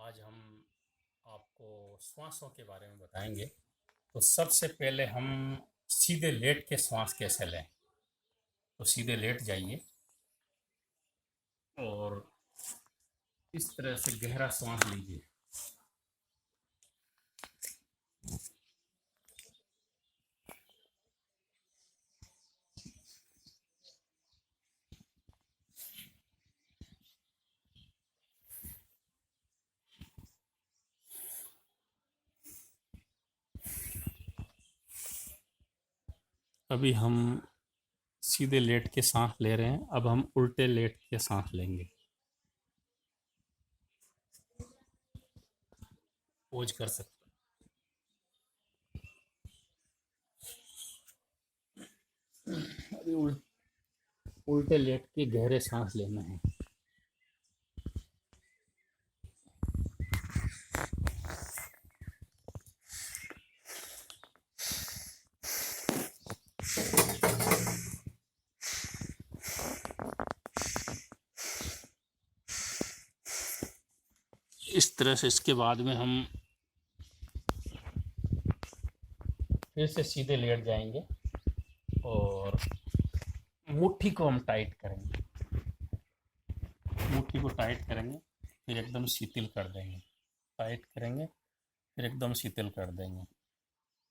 आज हम आपको श्वासों के बारे में बताएंगे। तो सबसे पहले हम सीधे लेट के श्वास कैसे लें। तो सीधे लेट जाइए और इस तरह से गहरा श्वास लीजिए। अभी हम सीधे लेट के सांस ले रहे हैं, अब हम उल्टे लेट के सांस लेंगे। पोज कर सकते हैं। अभी उल्टे लेट के गहरे सांस लेना है। इस तरह से इसके बाद में हम फिर से सीधे लेट जाएंगे और मुट्ठी को हम टाइट करेंगे। मुट्ठी को टाइट करेंगे, फिर एकदम शिथिल कर देंगे। टाइट करेंगे, फिर एकदम शिथिल कर देंगे।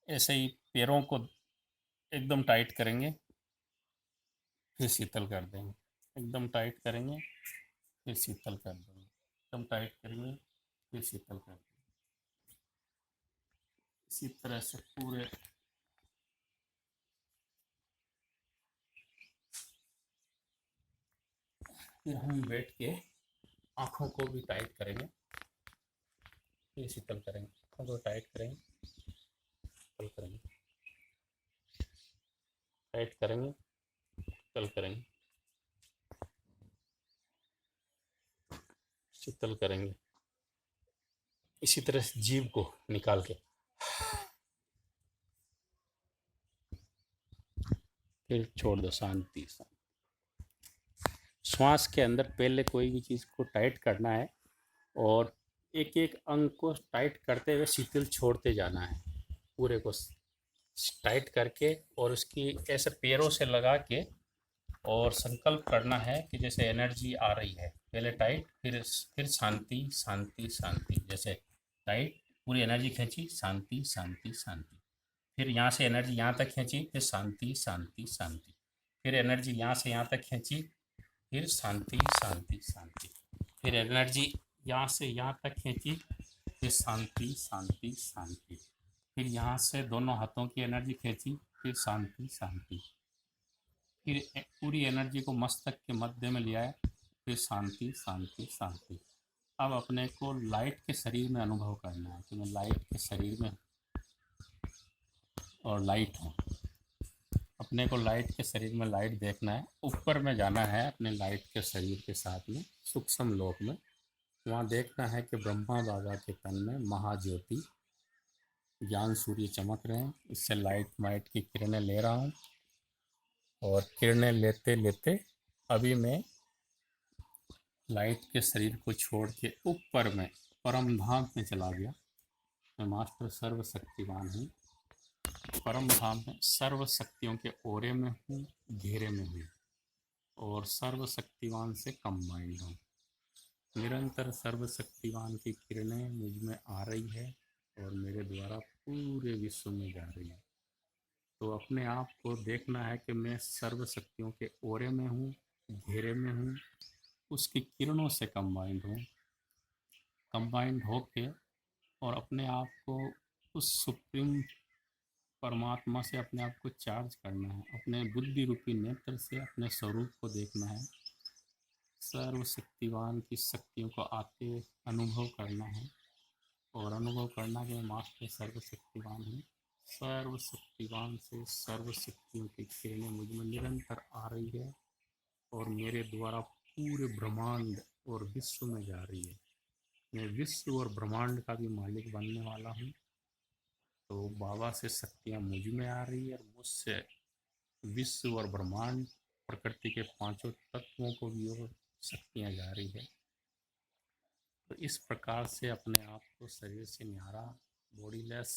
ऐसे ही पैरों को एकदम टाइट करेंगे, फिर शीतल कर देंगे। एकदम टाइट करेंगे, फिर शीतल कर देंगे। एकदम टाइट करेंगे, फिर शीतल कर देंगे। इसी तरह से पूरे फिर हम बैठ के आँखों को भी टाइट करेंगे, फिर शीतल करेंगे। आँखों को टाइट करेंगे, शीतल करेंगे, टाइट करेंगे, शीतल करेंगे, शीतल करेंगे। इसी तरह से जीभ को निकाल के फिर छोड़ दो। शांति से श्वास के अंदर पहले कोई भी चीज़ को टाइट करना है और एक एक अंग को टाइट करते हुए शिथिल छोड़ते जाना है। पूरे को टाइट करके और उसकी ऐसे पैरों से लगा के और संकल्प करना है कि जैसे एनर्जी आ रही है। पहले टाइट, फिर शांति शांति शांति। जैसे टाइट, पूरी एनर्जी खींची, शांति शांति शांति। फिर यहाँ से एनर्जी यहाँ तक खींची, फिर शांति शांति शांति। फिर एनर्जी यहाँ से यहाँ तक खींची, फिर शांति शांति शांति। फिर एनर्जी यहाँ से यहाँ तक खींची, फिर शांति शांति शांति। फिर यहाँ से दोनों हाथों की एनर्जी खींची, फिर शांति शांति। फिर पूरी एनर्जी को मस्तक के मध्य में लिया है, फिर शांति शांति शांति। अब अपने को लाइट के शरीर में अनुभव करना है कि मैं लाइट के शरीर में और लाइट हूँ। अपने को लाइट के शरीर में लाइट देखना है। ऊपर में जाना है अपने लाइट के शरीर के साथ में सूक्ष्म लोक में। वहाँ देखना है कि ब्रह्मा बाबा के तन में महाज्योति ज्ञान सूर्य चमक रहे हैं। इससे लाइट की किरणें ले रहा हूँ और किरणें लेते लेते अभी मैं लाइट के शरीर को छोड़ के ऊपर में परम धाम में चला गया। मैं मास्टर सर्वशक्तिवान हूँ। परम धाम में सर्व शक्तियों के ओरे में हूँ, घेरे में हूँ और सर्वशक्तिवान से कंबाइंड हूँ। निरंतर सर्वशक्तिवान की किरणें मुझ में आ रही है और मेरे द्वारा पूरे विश्व में जा रही है। तो अपने आप को देखना है कि मैं सर्व शक्तियों के ओरे में हूँ, घेरे में हूँ, उसकी किरणों से कंबाइंड हूँ। कंबाइंड होके और अपने आप को उस सुप्रीम परमात्मा से अपने आप को चार्ज करना है। अपने बुद्धि रूपी नेत्र से अपने स्वरूप को देखना है। सर्वशक्तिवान की शक्तियों को आते अनुभव करना है और अनुभव करना कि मैं मास्टर सर्वशक्तिवान हूँ। सर्वशक्तिवान से सर्वशक्तियों की किरणें मुझ में निरंतर आ रही है और मेरे द्वारा पूरे ब्रह्मांड और विश्व में जा रही है। मैं विश्व और ब्रह्मांड का भी मालिक बनने वाला हूँ। तो बाबा से शक्तियाँ मुझ में आ रही है और मुझसे विश्व और ब्रह्मांड प्रकृति के पांचों तत्वों को भी और शक्तियाँ जा रही है। तो इस प्रकार से अपने आप को शरीर से न्यारा, बॉडीलेस,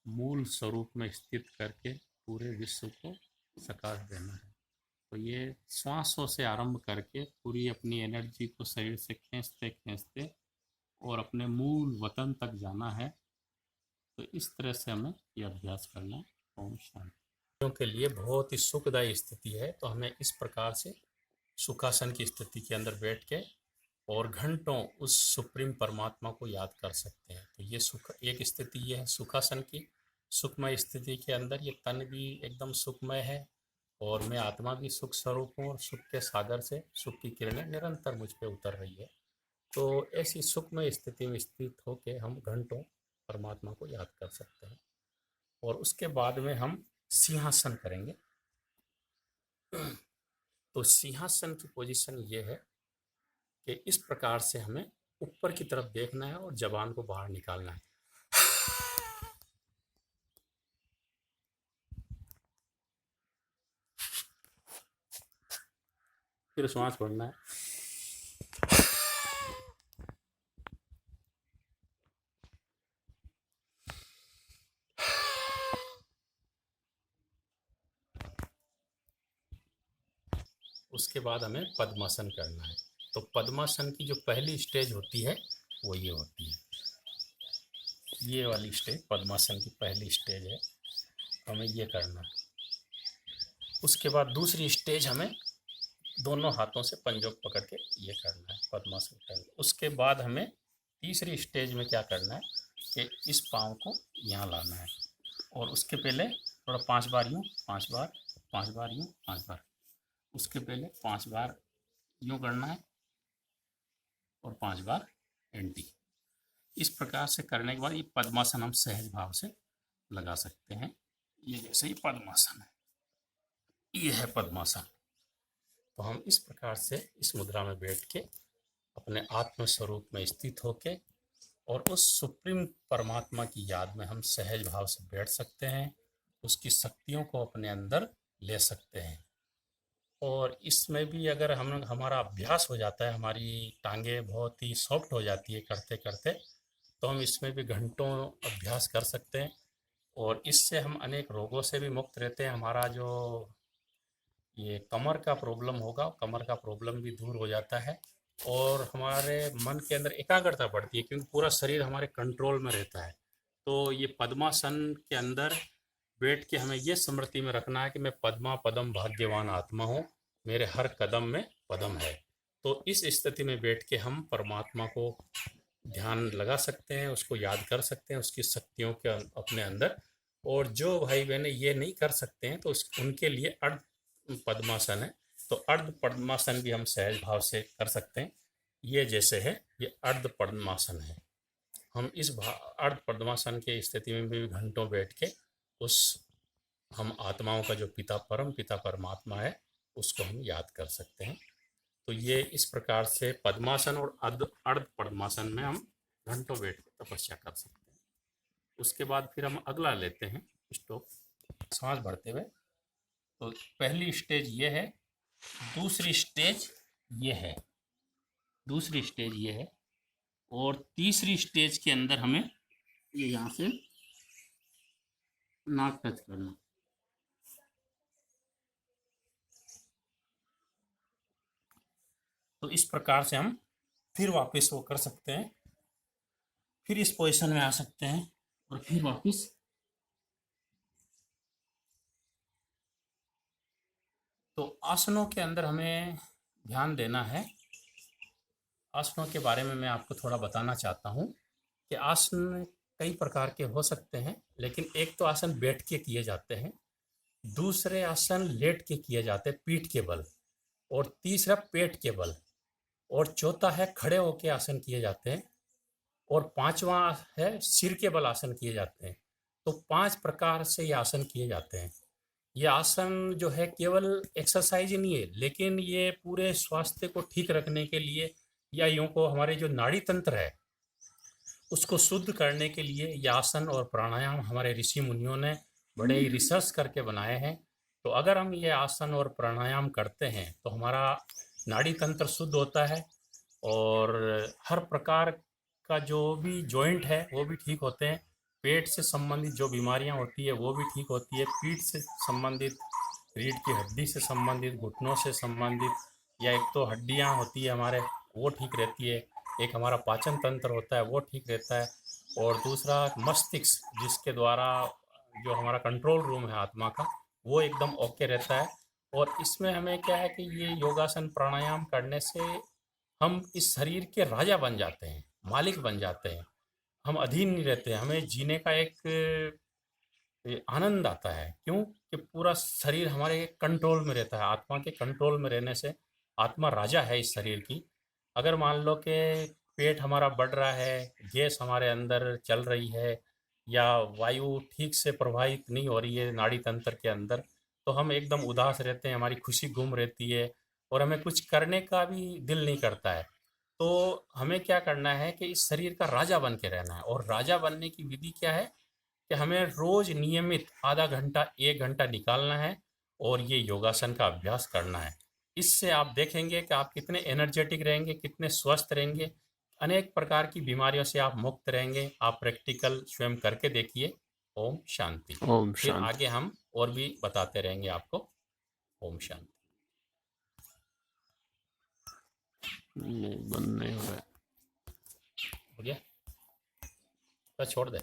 मूल स्वरूप में स्थित करके पूरे विश्व को सकार देना है। तो ये श्वासों से आरंभ करके पूरी अपनी एनर्जी को शरीर से खींचते खींचते और अपने मूल वतन तक जाना है। तो इस तरह से हमें ये अभ्यास करना है। ओम शांति। के लिए बहुत ही सुखदायी स्थिति है, तो हमें इस प्रकार से सुखासन की स्थिति के अंदर बैठ के और घंटों उस सुप्रीम परमात्मा को याद कर सकते हैं। तो ये सुख एक स्थिति ये है सुखासन की। सुखमय स्थिति के अंदर ये तन भी एकदम सुखमय है और मैं आत्मा भी सुख स्वरूप हूँ और सुख के सागर से सुख की किरणें निरंतर मुझ पे उतर रही है। तो ऐसी सुखमय स्थिति में स्थित होकर हम घंटों परमात्मा को याद कर सकते हैं। और उसके बाद में हम सिंहासन करेंगे। तो सिंहासन की पोजीशन ये है कि इस प्रकार से हमें ऊपर की तरफ देखना है और जबान को बाहर निकालना है। फिर श्वास छोड़ना है। उसके बाद हमें पद्मासन करना है। तो पद्मासन की जो पहली स्टेज होती है वो ये होती है, ये वाली स्टेज पद्मासन की पहली स्टेज है, हमें ये करना है। उसके बाद दूसरी स्टेज हमें दोनों हाथों से पंजों पकड़ के ये करना है, पद्मासन करना। उसके बाद हमें तीसरी स्टेज में क्या करना है कि इस पाँव को यहाँ लाना है और उसके पहले थोड़ा 5 बार यूँ, 5 बार, 5 बार यूँ, 5 बार। उसके पहले 5 बार यूँ करना है और 5 बार एंटी। इस प्रकार से करने के बाद ये पद्मासन हम सहज भाव से लगा सकते हैं। ये जैसे ही पद्मासन है, ये है पद्मासन। तो हम इस प्रकार से इस मुद्रा में बैठ के अपने आत्म स्वरूप में स्थित होके और उस सुप्रीम परमात्मा की याद में हम सहज भाव से बैठ सकते हैं, उसकी शक्तियों को अपने अंदर ले सकते हैं। और इसमें भी अगर हमारा अभ्यास हो जाता है, हमारी टांगे बहुत ही सॉफ्ट हो जाती है करते करते, तो हम इसमें भी घंटों अभ्यास कर सकते हैं और इससे हम अनेक रोगों से भी मुक्त रहते हैं। हमारा जो ये कमर का प्रॉब्लम होगा, कमर का प्रॉब्लम भी दूर हो जाता है और हमारे मन के अंदर एकाग्रता बढ़ती है क्योंकि पूरा शरीर हमारे कंट्रोल में रहता है। तो ये पद्मासन के अंदर बैठ के हमें ये स्मृति में रखना है कि मैं पद्मा पदम भाग्यवान आत्मा हूँ, मेरे हर कदम में पदम है। तो इस स्थिति में बैठ के हम परमात्मा को ध्यान लगा सकते हैं, उसको याद कर सकते हैं, उसकी शक्तियों के अपने अंदर। और जो भाई बहन ये नहीं कर सकते हैं तो उनके लिए अर्ध पद्मासन है। तो अर्ध पद्मासन भी हम सहज भाव से कर सकते हैं। ये जैसे है, ये अर्ध पद्मासन है। हम इस अर्ध पद्मासन के स्थिति में भी घंटों बैठ के उस हम आत्माओं का जो पिता परम पिता परमात्मा है उसको हम याद कर सकते हैं। तो ये इस प्रकार से पद्मासन और अर्ध पद्मासन में हम घंटों बैठ के तपस्या कर सकते हैं। उसके बाद फिर हम अगला लेते हैं स्टॉप, सांस भरते हुए। तो पहली स्टेज ये है, दूसरी स्टेज ये है, दूसरी स्टेज ये है और तीसरी स्टेज के अंदर हमें ये यहाँ से नाक टच करना। तो इस प्रकार से हम फिर वापस वो कर सकते हैं, फिर इस पोजीशन में आ सकते हैं और फिर वापस तो आसनों के अंदर हमें ध्यान देना है। आसनों के बारे में मैं आपको थोड़ा बताना चाहता हूँ कि आसन कई प्रकार के हो सकते हैं, लेकिन एक तो आसन बैठ के किए जाते हैं, दूसरे आसन लेट के किए जाते हैं पीठ के बल, और तीसरा पेट के बल, और चौथा है खड़े होके आसन किए जाते हैं, और पांचवा है सिर के बल आसन किए जाते हैं। तो 5 प्रकार से ये आसन किए जाते हैं। ये आसन जो है केवल एक्सरसाइज नहीं है, लेकिन ये पूरे स्वास्थ्य को ठीक रखने के लिए या यूँ को हमारे जो नाड़ी तंत्र है उसको शुद्ध करने के लिए ये आसन और प्राणायाम हमारे ऋषि मुनियों ने बड़े ही रिसर्च करके बनाए हैं। तो अगर हम ये आसन और प्राणायाम करते हैं तो हमारा नाड़ी तंत्र शुद्ध होता है और हर प्रकार का जो भी जॉइंट है वो भी ठीक होते हैं। पेट से संबंधित जो बीमारियां होती है वो भी ठीक होती है। पीठ से संबंधित, रीढ़ की हड्डी से संबंधित, घुटनों से संबंधित, या एक तो हड्डियां होती है हमारे, वो ठीक रहती है। एक हमारा पाचन तंत्र होता है वो ठीक रहता है। और दूसरा मस्तिष्क, जिसके द्वारा जो हमारा कंट्रोल रूम है आत्मा का, वो एकदम ओके रहता है। और इसमें हमें क्या है कि ये योगासन प्राणायाम करने से हम इस शरीर के राजा बन जाते हैं, मालिक बन जाते हैं। हम अधीन नहीं रहते, हमें जीने का एक आनंद आता है। क्यों? कि पूरा शरीर हमारे कंट्रोल में रहता है। आत्मा के कंट्रोल में रहने से, आत्मा राजा है इस शरीर की। अगर मान लो कि पेट हमारा बढ़ रहा है, गैस हमारे अंदर चल रही है, या वायु ठीक से प्रवाहित नहीं हो रही है नाड़ी तंत्र के अंदर, तो हम एकदम उदास रहते हैं, हमारी खुशी गुम रहती है, और हमें कुछ करने का भी दिल नहीं करता है। तो हमें क्या करना है कि इस शरीर का राजा बन के रहना है। और राजा बनने की विधि क्या है? कि हमें रोज नियमित आधा घंटा, 1 घंटा निकालना है, और ये योगासन का अभ्यास करना है। इससे आप देखेंगे कि आप कितने एनर्जेटिक रहेंगे, कितने स्वस्थ रहेंगे। अनेक प्रकार की बीमारियों से आप मुक्त रहेंगे। आप प्रैक्टिकल स्वयं करके देखिए। ओम शांति। ओम फिर शांति। आगे हम और भी बताते रहेंगे आपको। ओम शांति। नहीं, बंद नहीं हो रहा है। हो गया? तो छोड़ दे।